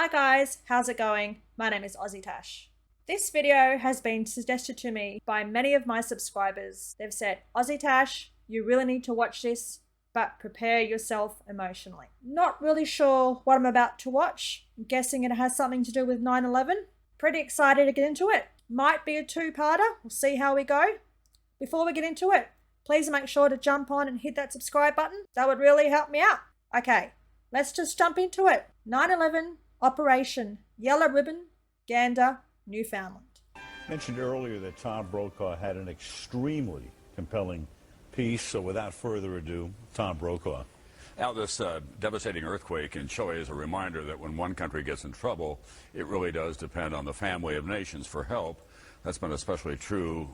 Hi guys, how's it going? My name is AussieTash. This video has been suggested to me by many of my subscribers. They've said, AussieTash, you really need to watch this, but prepare yourself emotionally. Not really sure what I'm about to watch. I'm guessing it has something to do with 9/11. Pretty excited to get into it. Might be a two-parter. We'll see how we go. Before we get into it, please make sure to jump on and hit that subscribe button. That would really help me out. Okay, let's just jump into it. 9/11, Operation Yellow Ribbon, Gander, Newfoundland. Mentioned earlier that Tom Brokaw had an extremely compelling piece, so without further ado, Tom Brokaw. Now, this devastating earthquake in Chile is a reminder that when one country gets in trouble, it really does depend on the family of nations for help. That's been especially true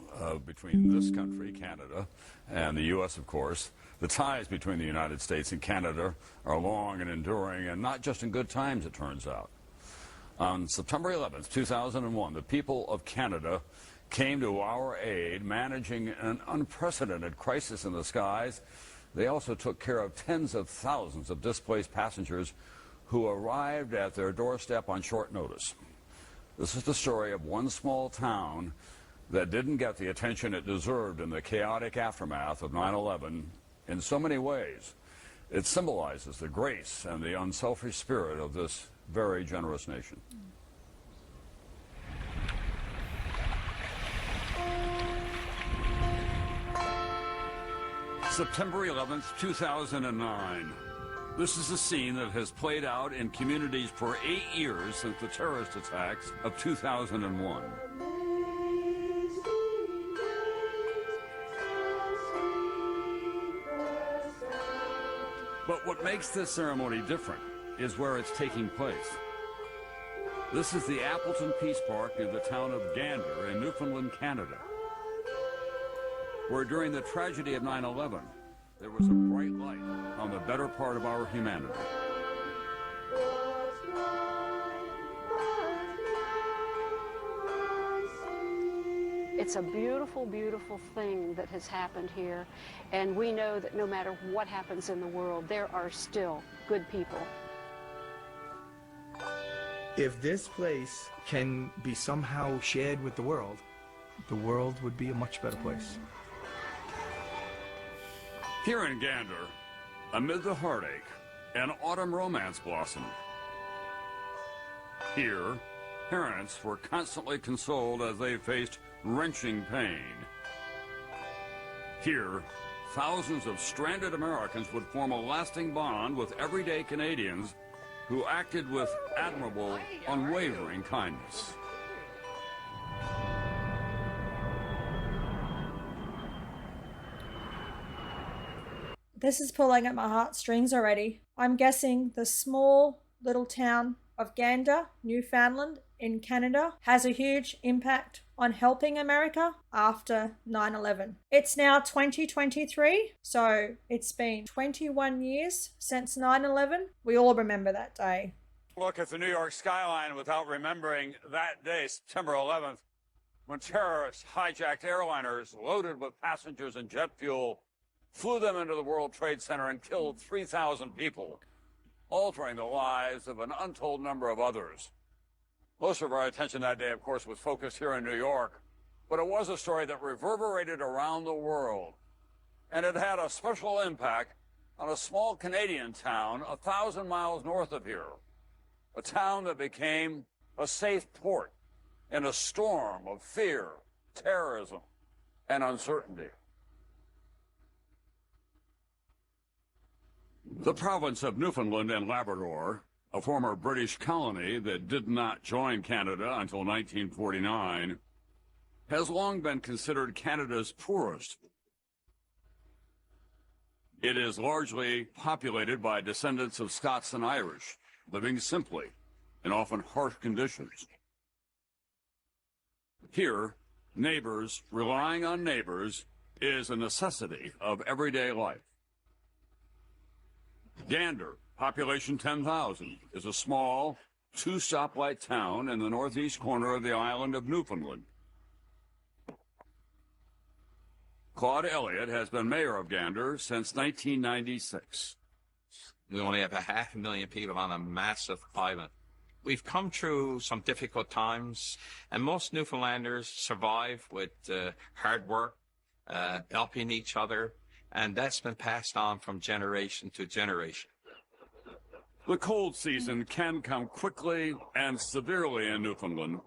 between this country, Canada, and the U.S., of course. The ties between the United States and Canada are long and enduring, and not just in good times, it turns out. On September 11th, 2001, the people of Canada came to our aid, managing an unprecedented crisis in the skies. They also took care of tens of thousands of displaced passengers who arrived at their doorstep on short notice. This is the story of one small town that didn't get the attention it deserved in the chaotic aftermath of 9/11 in so many ways. It symbolizes the grace and the unselfish spirit of this very generous nation. September 11th, 2009. This is a scene that has played out in communities for 8 years since the terrorist attacks of 2001. But what makes this ceremony different is where it's taking place. This is the Appleton Peace Park near the town of Gander in Newfoundland, Canada, where during the tragedy of 9/11, there was a bright light on the better part of our humanity. It's a beautiful, beautiful thing that has happened here, and we know that no matter what happens in the world, there are still good people. If this place can be somehow shared with the world would be a much better place. Here in Gander, amid the heartache, an autumn romance blossomed. Here, parents were constantly consoled as they faced wrenching pain. Here, thousands of stranded Americans would form a lasting bond with everyday Canadians who acted with admirable, unwavering kindness. This is pulling at my heartstrings already. I'm guessing the small little town of Gander, Newfoundland in Canada has a huge impact on helping America after 9/11. It's now 2023, so it's been 21 years since 9/11. We all remember that day. Look at the New York skyline without remembering that day, September 11th, when terrorists hijacked airliners loaded with passengers and jet fuel, flew them into the World Trade Center and killed 3,000 people, altering the lives of an untold number of others. Most of our attention that day, of course, was focused here in New York, but it was a story that reverberated around the world, and it had a special impact on a small Canadian town 1,000 miles north of here, a town that became a safe port in a storm of fear, terrorism, and uncertainty. The province of Newfoundland and Labrador, a former British colony that did not join Canada until 1949, has long been considered Canada's poorest. It is largely populated by descendants of Scots and Irish, living simply in often harsh conditions. Here, neighbors relying on neighbors is a necessity of everyday life. Gander, population 10,000, is a small, two-stoplight town in the northeast corner of the island of Newfoundland. Claude Elliott has been mayor of Gander since 1996. We only have 500,000 people on a massive island. We've come through some difficult times, and most Newfoundlanders survive with hard work, helping each other, and that's been passed on from generation to generation. The cold season can come quickly and severely in Newfoundland,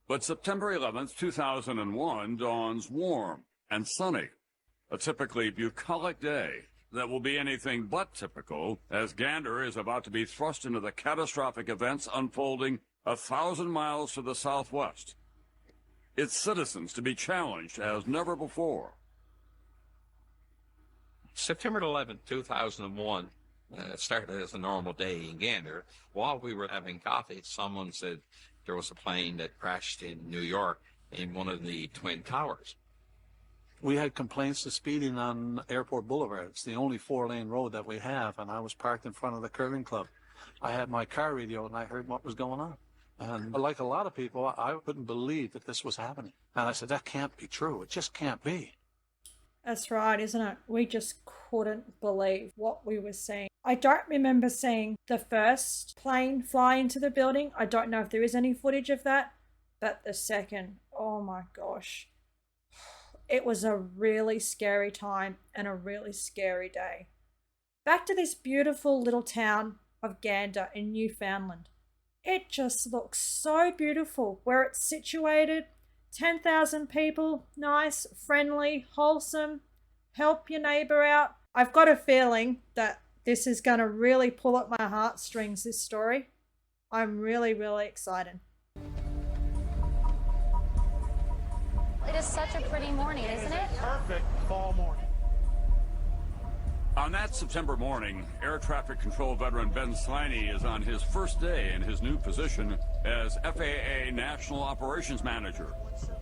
but September 11th, 2001 dawns warm and sunny, a typically bucolic day that will be anything but typical, as Gander is about to be thrust into the catastrophic events unfolding 1,000 miles to the southwest. Its citizens to be challenged as never before. September 11th, 2001 started as a normal day in Gander. While we were having coffee, someone said there was a plane that crashed in New York in one of the Twin Towers. We had complaints of speeding on Airport Boulevard. It's the only 4-lane road that we have, and I was parked in front of the curling club. I had my car radio, and I heard what was going on. And like a lot of people, I couldn't believe that this was happening. And I said, that can't be true. It just can't be. That's right, isn't it? We just couldn't believe what we were seeing. I don't remember seeing the first plane fly into the building. I don't know if there is any footage of that. But the second, oh my gosh. It was a really scary time and a really scary day. Back to this beautiful little town of Gander in Newfoundland. It just looks so beautiful where it's situated. 10,000 people, nice, friendly, wholesome, help your neighbor out. I've got a feeling that this is going to really pull at my heartstrings, this story. I'm really, really excited. It is such a pretty morning, isn't it? Perfect fall morning. On that September morning, air traffic control veteran Ben Slaney is on his first day in his new position as FAA National Operations Manager.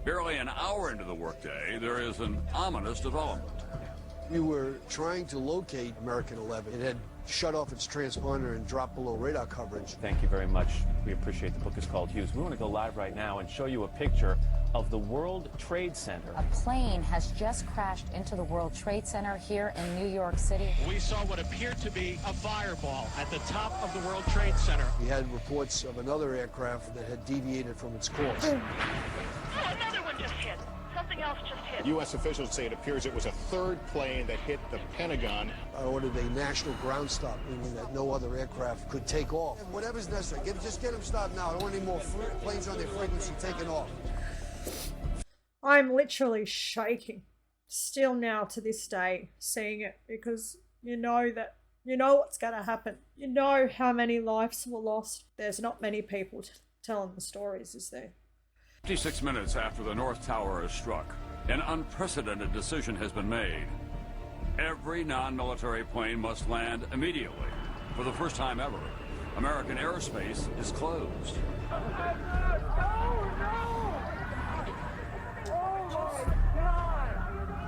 Barely an hour into the workday, there is an ominous development. We were trying to locate American 11. It had shut off its transponder and dropped below radar coverage. Thank you very much. We appreciate the book is called Hughes. We want to go live right now and show you a picture of the World Trade Center. A plane has just crashed into the World Trade Center here in New York City. We saw what appeared to be a fireball at the top of the World Trade Center. We had reports of another aircraft that had deviated from its course. Oh, another one just hit. Something else just hit. U.S. officials say it appears it was a third plane that hit the Pentagon. I ordered a national ground stop, meaning that no other aircraft could take off. Whatever's necessary. Just get them stopped now. I don't want any more planes on their frequency taking off. I'm literally shaking still now to this day seeing it, because you know what's going to happen. You know how many lives were lost. There's not many people telling the stories, is there? 56 minutes after the North Tower is struck, an unprecedented decision has been made. Every non-military plane must land immediately. For the first time ever, American airspace is closed.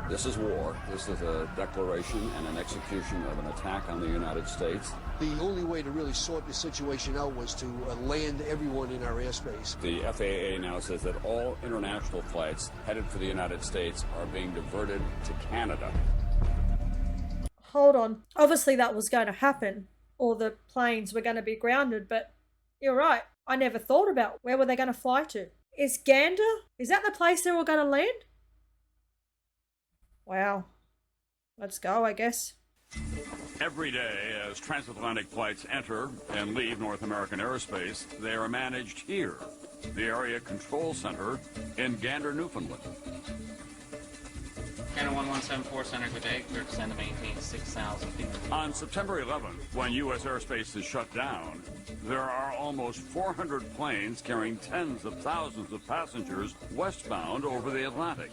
This is war. This is a declaration and an execution of an attack on the United States. The only way to really sort the situation out was to land everyone in our airspace. The FAA now says that all international flights headed for the United States are being diverted to Canada. Hold on. Obviously that was going to happen, or the planes were going to be grounded, but you're right. I never thought about where were they going to fly to. Is Gander? Is that the place they were going to land? Wow. Let's go, I guess. Every day, as transatlantic flights enter and leave North American airspace, they are managed here, the Area Control Center in Gander, Newfoundland. Gander 1174 Center, good day. Clear to send to maintain 6,000 feet. On September 11th, when U.S. airspace is shut down, there are almost 400 planes carrying tens of thousands of passengers westbound over the Atlantic.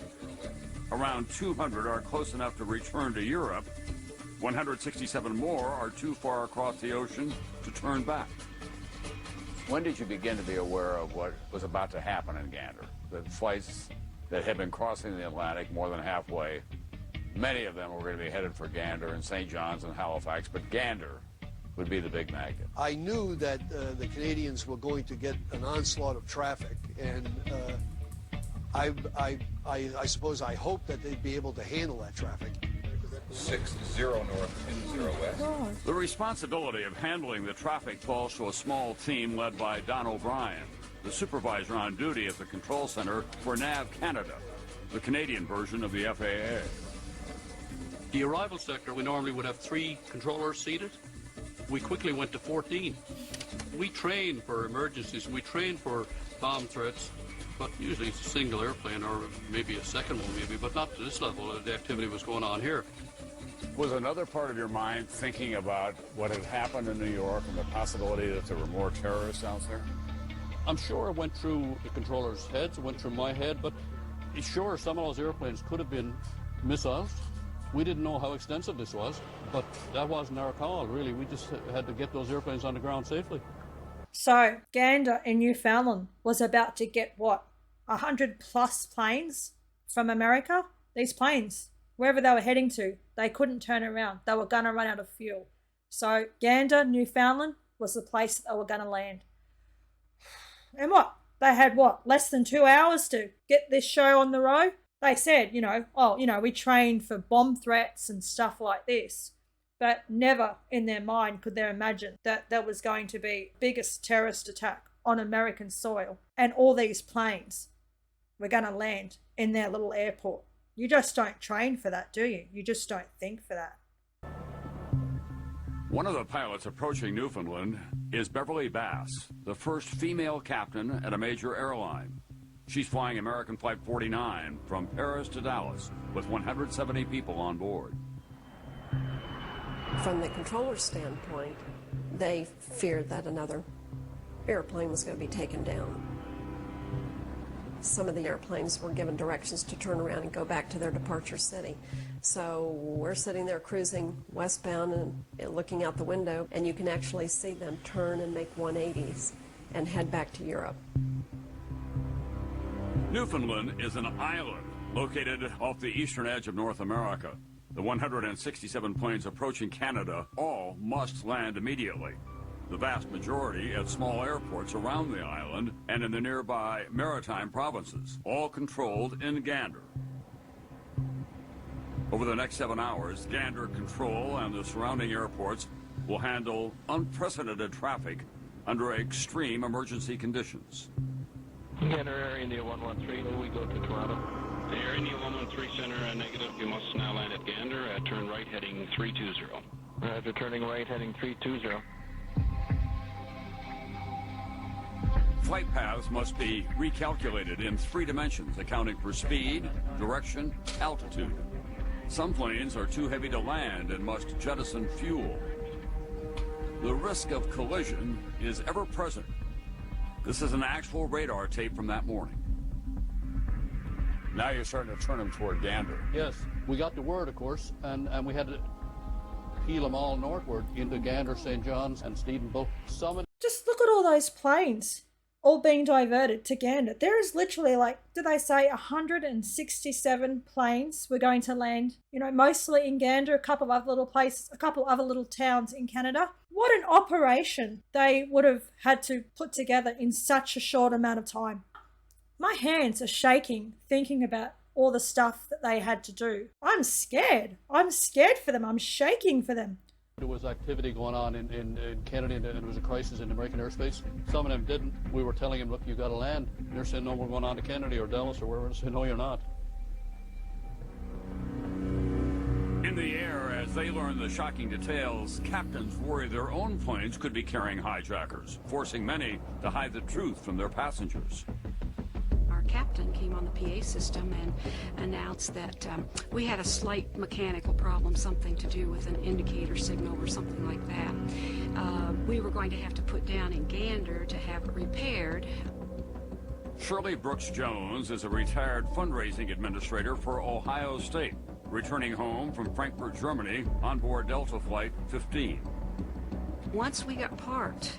Around 200 are close enough to return to Europe. 167 more are too far across the ocean to turn back. When did you begin to be aware of what was about to happen in Gander? The flights that had been crossing the Atlantic more than halfway, many of them were going to be headed for Gander and St. John's and Halifax, but Gander would be the big magnet. I knew that the Canadians were going to get an onslaught of traffic, and I suppose I hoped that they'd be able to handle that traffic. 60 north, 20 west. The responsibility of handling the traffic falls to a small team led by Don O'Brien, the supervisor on duty at the control center for NAV Canada, the Canadian version of the FAA. The arrival sector, we normally would have 3 controllers seated. We quickly went to 14. We train for emergencies, we train for bomb threats, but usually it's a single airplane or maybe a second one maybe, but not to this level. The activity was going on here. Was another part of your mind thinking about what had happened in New York and the possibility that there were more terrorists out there? I'm sure it went through the controllers' heads, it went through my head, but sure, some of those airplanes could have been missiles. We didn't know how extensive this was, but that wasn't our call, really. We just had to get those airplanes on the ground safely. So, Gander in Newfoundland was about to get, what, 100 plus planes from America? These planes, wherever they were heading to, they couldn't turn around. They were going to run out of fuel. So, Gander, Newfoundland was the place that they were going to land. And what? They had, what, less than 2 hours to get this show on the road? They said, we trained for bomb threats and stuff like this. But never in their mind could they imagine that there was going to be the biggest terrorist attack on American soil. And all these planes were going to land in their little airport. You just don't train for that, do you? You just don't think for that. One of the pilots approaching Newfoundland is Beverly Bass, the first female captain at a major airline. She's flying American Flight 49 from Paris to Dallas with 170 people on board. From the controller's standpoint, they feared that another airplane was going to be taken down. Some of the airplanes were given directions to turn around and go back to their departure city. So we're sitting there cruising westbound and looking out the window, and you can actually see them turn and make 180s and head back to Europe. Newfoundland is an island located off the eastern edge of North America. The 167 planes approaching Canada all must land immediately. The vast majority at small airports around the island and in the nearby maritime provinces, all controlled in Gander. Over the next 7 hours, Gander Control and the surrounding airports will handle unprecedented traffic under extreme emergency conditions. Gander Air India 113, we go to Toronto. Air India 113 Center, negative. You must now land at Gander. Turn right heading 320. Roger, turning right heading 320. Flight paths must be recalculated in 3 dimensions, accounting for speed, direction, altitude. Some planes are too heavy to land and must jettison fuel. The risk of collision is ever present. This is an actual radar tape from that morning. Now you're starting to turn them toward Gander. Yes, we got the word, of course, and we had to peel them all northward into Gander, St. John's, and Stephenville. Just look at all those planes all being diverted to Gander. There is literally, did they say 167 planes were going to land, mostly in Gander, a couple of other little places, a couple other little towns in Canada. What an operation they would have had to put together in such a short amount of time. My hands are shaking thinking about all the stuff that they had to do. I'm scared. I'm scared for them. I'm shaking for them. There was activity going on in Canada, and there was a crisis in American airspace. Some of them didn't. We were telling them, look, you got to land. And they're saying, no, we're going on to Kennedy or Dallas or wherever. They say, no, you're not. In the air, as they learn the shocking details, captains worry their own planes could be carrying hijackers, forcing many to hide the truth from their passengers. Our captain came on the PA system and announced that we had a slight mechanical problem, something to do with an indicator signal or something like that. We were going to have to put down in Gander to have it repaired. Shirley Brooks Jones is a retired fundraising administrator for Ohio State, returning home from Frankfurt, Germany on board Delta Flight 15. Once we got parked,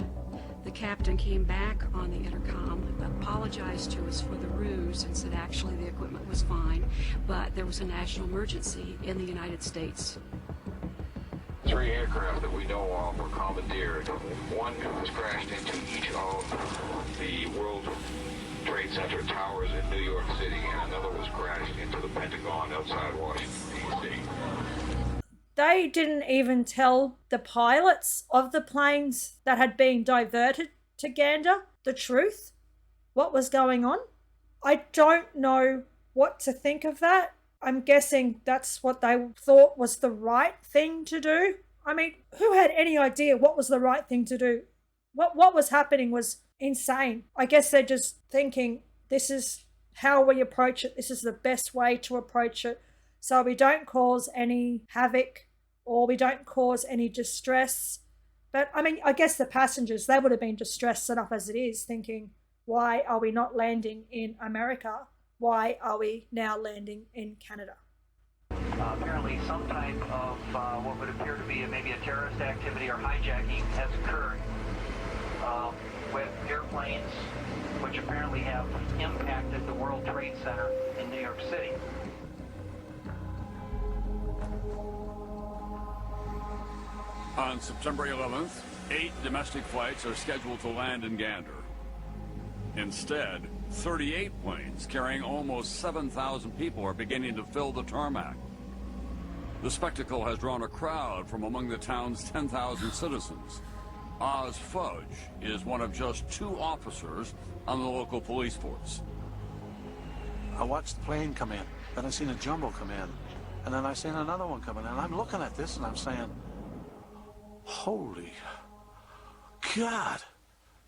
the captain came back on the intercom, apologized to us for the ruse, and said actually the equipment was fine, but there was a national emergency in the United States. 3 aircraft that we know of were commandeered. One was crashed into each of the World Trade Center towers in New York City, and another was crashed into the Pentagon outside Washington, D.C. they didn't even tell the pilots of the planes that had been diverted to Gander the truth, what was going on. I don't know what to think of that. I'm guessing that's what they thought was the right thing to do. I mean, who had any idea what was the right thing to do? What was happening was insane. I guess they're just thinking, this is how we approach it. This is the best way to approach it, so we don't cause any havoc or we don't cause any distress. But I mean, I guess the passengers, they would have been distressed enough as it is, thinking, why are we not landing in America? Why are we now landing in Canada? Apparently some type of what would appear to be maybe a terrorist activity or hijacking has occurred with airplanes which apparently have impacted the World Trade Center in New York City. On September 11th, 8 domestic flights are scheduled to land in Gander. Instead, 38 planes carrying almost 7,000 people are beginning to fill the tarmac. The spectacle has drawn a crowd from among the town's 10,000 citizens. Oz Fudge is one of just 2 officers on the local police force. I watched the plane come in, then I seen a jumbo come in, and then I seen another one come in, and I'm looking at this and I'm saying, holy God!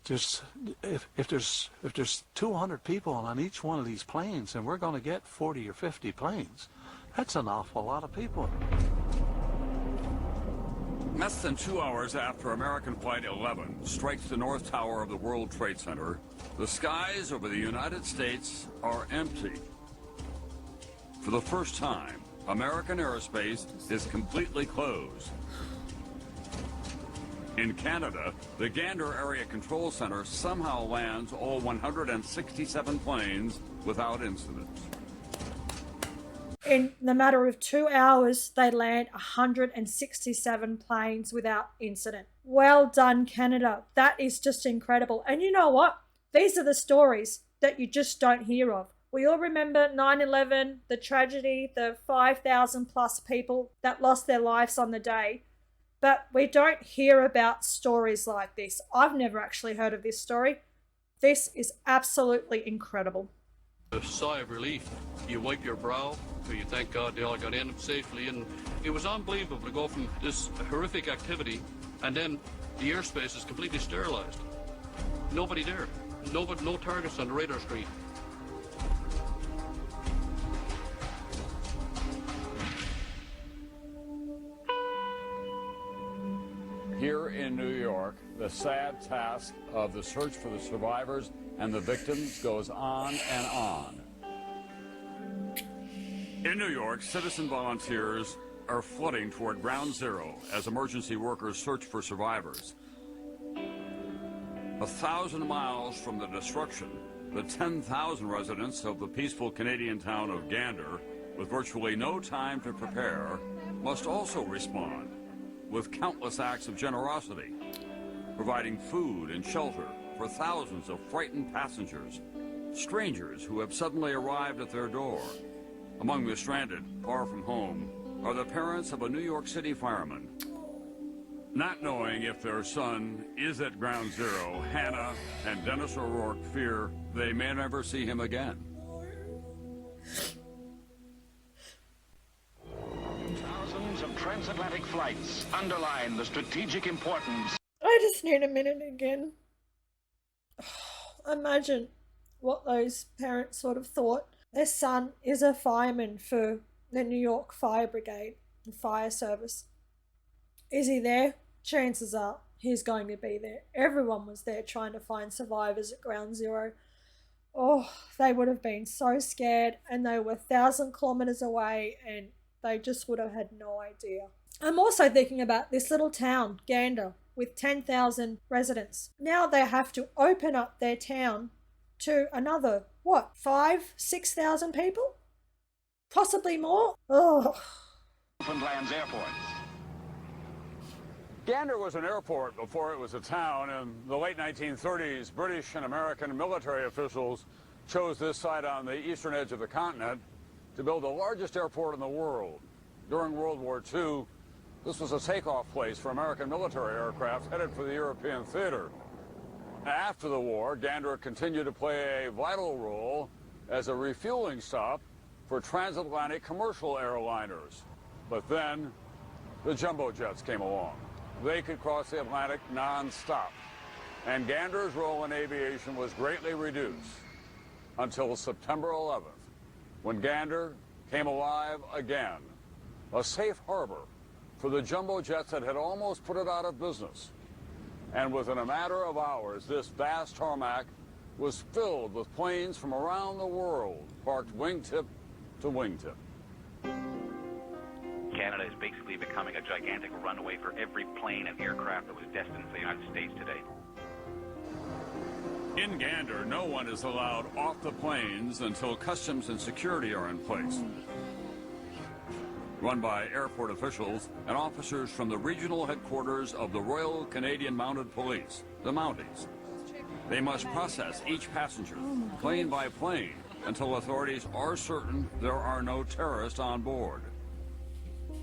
If there's 200 people on each one of these planes, and we're going to get 40 or 50 planes, that's an awful lot of people. Less than 2 hours after American Flight 11 strikes the North Tower of the World Trade Center, the skies over the United States are empty. For the first time, American airspace is completely closed. In Canada, the Gander Area Control Center somehow lands all 167 planes without incident. In the matter of 2 hours, they land 167 planes without incident. Well done, Canada. That is just incredible. And you know what? These are the stories that you just don't hear of. We all remember 9/11, the tragedy, the 5,000 plus people that lost their lives on the day. But we don't hear about stories like this. I've never actually heard of this story. This is absolutely incredible. A sigh of relief. You wipe your brow, you thank God they all got in safely, and it was unbelievable to go from this horrific activity and then the airspace is completely sterilized. Nobody there. No targets on the radar screen. Here in New York, the sad task of the search for the survivors and the victims goes on and on. In New York, citizen volunteers are flooding toward Ground Zero as emergency workers search for survivors. 1,000 miles from the destruction, the 10,000 residents of the peaceful Canadian town of Gander, with virtually no time to prepare, must also respond with countless acts of generosity, providing food and shelter for thousands of frightened passengers, strangers who have suddenly arrived at their door. Among the stranded, far from home, are the parents of a New York City fireman. Not knowing if their son is at Ground Zero, Hannah and Dennis O'Rourke fear they may never see him again. Thousands of transatlantic flights underline the strategic importance. I just need a minute again. Imagine what those parents would have thought. Their son is a fireman for the New York Fire Brigade, the fire service. Is he there? Chances are he's going to be there. Everyone was there trying to find survivors at Ground Zero. Oh, they would have been so scared, and they were 1,000 kilometers away, and they just would have had no idea. I'm also thinking about this little town, Gander, with 10,000 residents. Now they have to open up their town to another, 6,000 people? Possibly more? Oh. Newfoundland's airports. Gander was an airport before it was a town. In the late 1930s, British and American military officials chose this site on the eastern edge of the continent to build the largest airport in the world. During World War II, This was a takeoff place for American military aircraft headed for the European theater. After the war, Gander continued to play a vital role as a refueling stop for transatlantic commercial airliners. But then, the jumbo jets came along. They could cross the Atlantic non-stop, and Gander's role in aviation was greatly reduced until September 11th, when Gander came alive again, a safe harbor for the jumbo jets that had almost put it out of business. And within a matter of hours, this vast tarmac was filled with planes from around the world, parked wingtip to wingtip. Canada is basically becoming a gigantic runway for every plane and aircraft that was destined for the United States today. In Gander, no one is allowed off the planes until customs and security are in place. Run by airport officials and officers from the regional headquarters of the Royal Canadian Mounted Police, the Mounties. They must process each passenger, plane by plane, until authorities are certain there are no terrorists on board.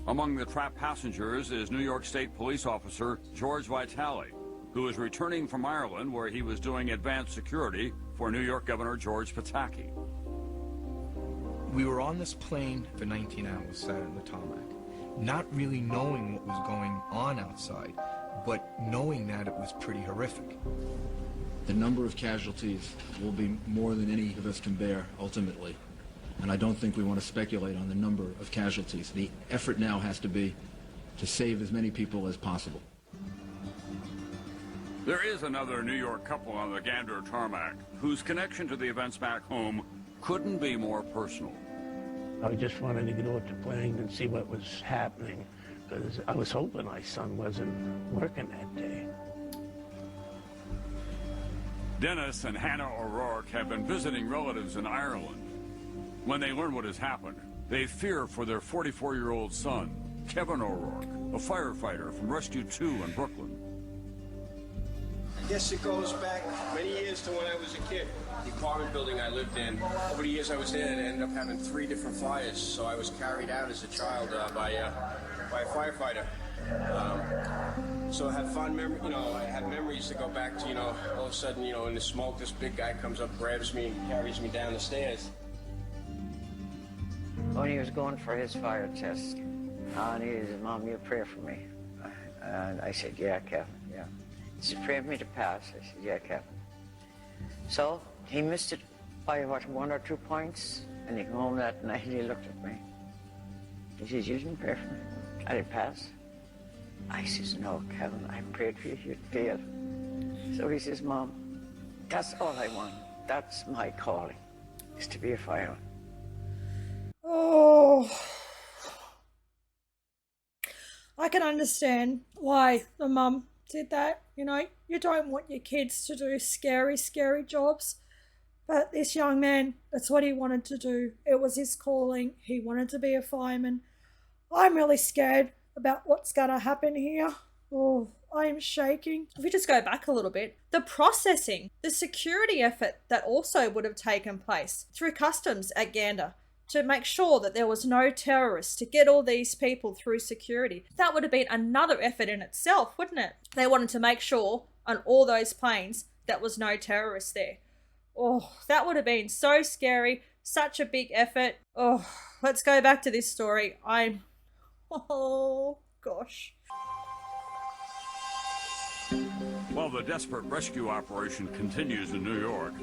Among the trapped passengers is New York State Police Officer George Vitale, who is returning from Ireland, where he was doing advanced security for New York Governor George Pataki. We were on this plane for 19 hours, sat on the tarmac, not really knowing what was going on outside, but knowing that it was pretty horrific. The number of casualties will be more than any of us can bear, ultimately. And I don't think we want to speculate on the number of casualties. The effort now has to be to save as many people as possible. There is another New York couple on the Gander tarmac whose connection to the events back home couldn't be more personal. I just wanted to get off the plane and see what was happening, because I was hoping my son wasn't working that day. Dennis and Hannah O'Rourke have been visiting relatives in Ireland. When they learn what has happened, they fear for their 44-year-old son, Kevin O'Rourke, a firefighter from Rescue 2 in Brooklyn. I guess it goes back many years to when I was a kid. The apartment building I lived in, over the years I was there, I ended up having 3 different fires, so I was carried out as a child by a firefighter. So I had fond memories, I had memories to go back to, all of a sudden, in the smoke, this big guy comes up, grabs me, and carries me down the stairs. When he was going for his fire test, and he said, "Mom, you pray for me." And I said, "Yeah, Kevin, yeah." He said, "Pray for me to pass." I said, "Yeah, Kevin." So he missed it by, 1 or 2 points, and he came home that night and he looked at me. He says, "You didn't pray for me. I didn't pass." I says, "No, Kevin, I prayed for you, you'd fail." So he says, "Mom, that's all I want. That's my calling, is to be a fireman." Oh, I can understand why the mum did that. You don't want your kids to do scary, scary jobs. But this young man, that's what he wanted to do. It was his calling. He wanted to be a fireman. I'm really scared about what's going to happen here. Oh, I am shaking. If we just go back a little bit, the processing, the security effort that also would have taken place through customs at Gander to make sure that there was no terrorists, to get all these people through security, that would have been another effort in itself, wouldn't it? They wanted to make sure on all those planes that was no terrorists there. Oh, that would have been so scary, such a big effort. Oh, let's go back to this story. Oh, gosh. While the desperate rescue operation continues in New York,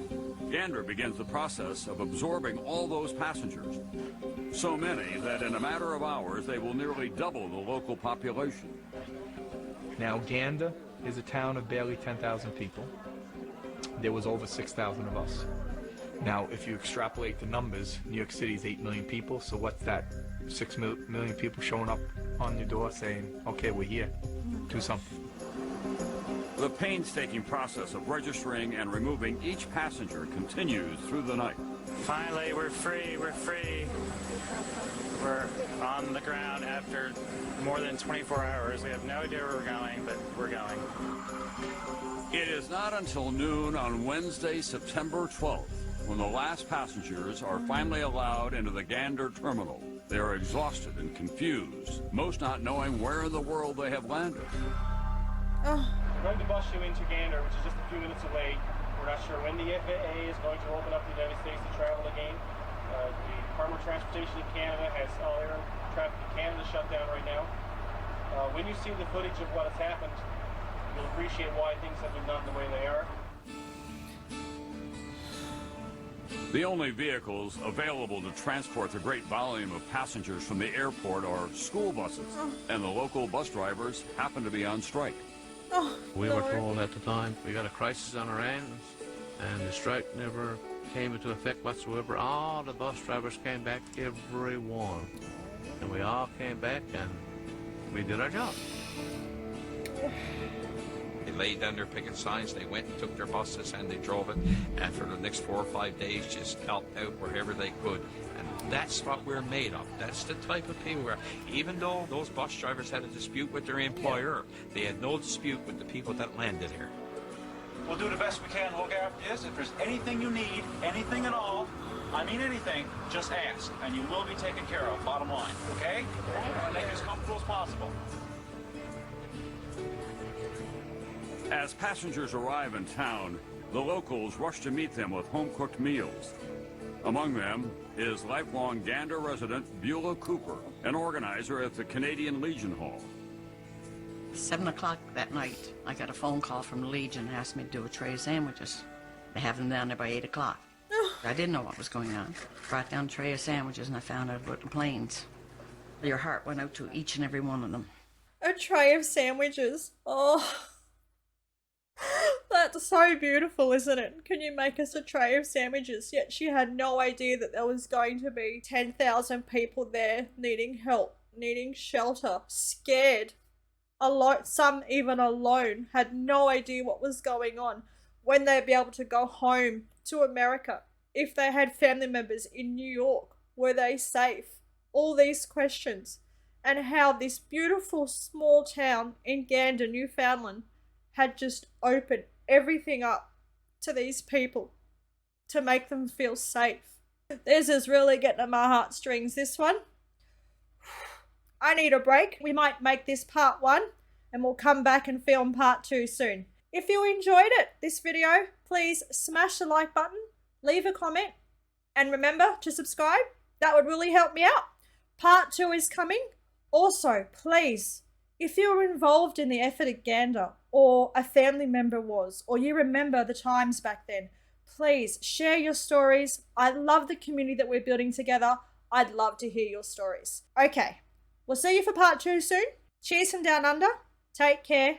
Gander begins the process of absorbing all those passengers. So many that in a matter of hours they will nearly double the local population. Now, Gander is a town of barely 10,000 people. There was over 6,000 of us. Now, if you extrapolate the numbers, New York City is 8 million people, so what's that? 6 million people showing up on your door saying, "Okay, we're here, do something." The painstaking process of registering and removing each passenger continues through the night. Finally, we're free, we're free. We're on the ground after more than 24 hours. We have no idea where we're going, but we're going. It is not until noon on Wednesday, September 12th, when the last passengers are finally allowed into the Gander terminal. They are exhausted and confused, most not knowing where in the world they have landed. Oh. We're going to bus you into Gander, which is just a few minutes away. We're not sure when the FAA is going to open up the United States to travel again. The Department of Transportation in Canada has all air traffic in Canada shut down right now. When you see the footage of what has happened, you'll appreciate why things have been done the way they are. The only vehicles available to transport the great volume of passengers from the airport are school buses, and the local bus drivers happen to be on strike. We were told at the time we got a crisis on our hands, and the strike never came into effect whatsoever. All the bus drivers came back, every one, and we all came back and we did our job. They laid down their picket signs, they went and took their buses and they drove it, and for the next 4 or 5 days just helped out wherever they could. And that's what we're made of. That's the type of people we are. Even though those bus drivers had a dispute with their employer, they had no dispute with the people that landed here. We'll do the best we can to look after this. If there's anything you need, anything at all, I mean anything, just ask, and you will be taken care of, bottom line, okay? Make it as comfortable as possible. As passengers arrive in town, the locals rush to meet them with home-cooked meals. Among them is lifelong Gander resident Beulah Cooper, an organizer at the Canadian Legion Hall. 7 o'clock that night, I got a phone call from the Legion and asked me to do a tray of sandwiches. They have them down there by 8 o'clock. I didn't know what was going on. Brought down a tray of sandwiches and I found out about the planes. Your heart went out to each and every one of them. A tray of sandwiches. Oh. That's so beautiful, isn't it? Can you make us a tray of sandwiches? Yet she had no idea that there was going to be 10,000 people there needing help, needing shelter, scared. Alone, some even alone, had no idea what was going on, when they'd be able to go home to America. If they had family members in New York, were they safe? All these questions. And how this beautiful small town in Gander, Newfoundland, had just opened everything up to these people to make them feel safe. This is really getting at my heartstrings, this one. I need a break. We might make this part 1 and we'll come back and film part 2 soon. If you enjoyed this video, please smash the like button, leave a comment, and remember to subscribe. That would really help me out. Part 2 is coming. Also, please, if you're involved in the effort at Gander, or a family member was, or you remember the times back then, please share your stories. I love the community that we're building together. I'd love to hear your stories. Okay, we'll see you for part 2 soon. Cheers from down under. Take care.